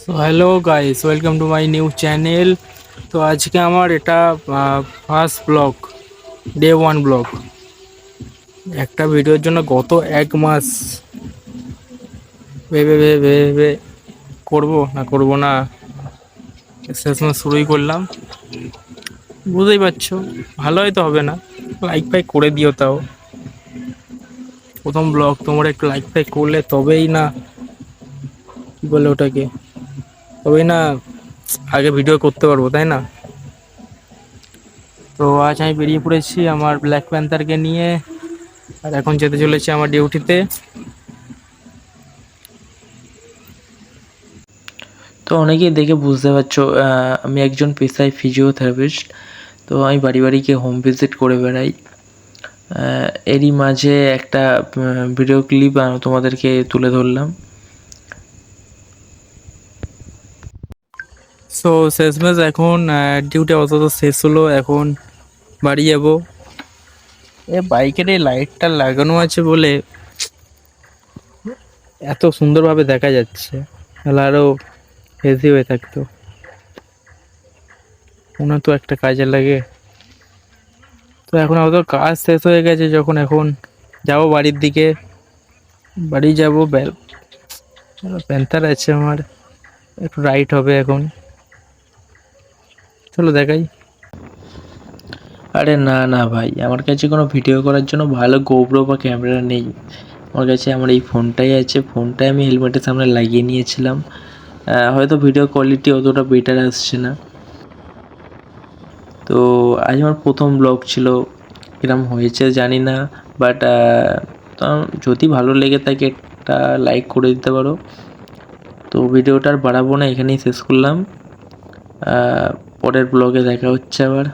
So hello guys, welcome to my new channel. তো আজকে আমার এটা ফার্স্ট ব্লগ, ডে 1 ব্লগ। একটা ভিডিওর জন্য গত 1 মাস ভেবে ভেবে ভেবে ভেবে করবো না করবো না, শেষমেশ শুরুই করলাম। বুঝতেই পারছো, ভালো হয়তো হবে না। লাইক ফাইক করে দিও, তাও প্রথম ব্লগ তোমরা একটু লাইক ফাইক করলে তবেই না, কি বলে ওটাকে, তবেই না আগে ভিডিও করতে পারবো, তাই না? তো আজ আমি বেরিয়ে পড়েছি আমার ব্ল্যাক প্যান্থারকে নিয়ে, আর এখন যেতে চলেছি আমার ডিউটিতে। তো অনেকেই দেখে বুঝতে পারছো আমি একজন পেশায় ফিজিওথেরাপিস্ট। তো আমি বাড়ি বাড়ি গিয়ে হোম ভিজিট করে বেড়াই। এরই মাঝে একটা ভিডিও ক্লিপ তোমাদেরকে তুলে ধরলাম। সো শেষমেশ এখন ডিউটি অত শেষ হলো, এখন বাড়ি যাবো। বাইকের এই লাইটটা লাগানো আছে বলে এত সুন্দরভাবে দেখা যাচ্ছে, তাহলে আরো হেভি হয়ে থাকতো। ওনা তো একটা কাজে লাগে। তো এখন আমাদের কাজ শেষ হয়ে গেছে, যখন এখন যাব বাড়ির দিকে, বাড়ি যাবো। প্যান্থার আছে আমার, একটু রাইড হবে এখন। চলো দেখাই। আরে না না ভাই, আমার কাছে কোনো ভিডিও করার জন্য ভালো গোপ্রো বা ক্যামেরা নেই। আমার কাছে আমার এই ফোনটাই আছে। ফোনটাই আমি হেলমেটের সামনে লাগিয়ে নিয়েছিলাম। হয়তো ভিডিও কোয়ালিটি অতটা বেটার আসছে না। তো আজ আমার প্রথম ব্লগ ছিল, কিরম হয়েছে জানি না। বাট যদি ভালো লেগে থাকে একটা লাইক করে দিতে পারো। তো ভিডিওটা আর বাড়াবো না, এখানেই শেষ করলাম। পরের ব্লগে দেখা হচ্ছে আবার।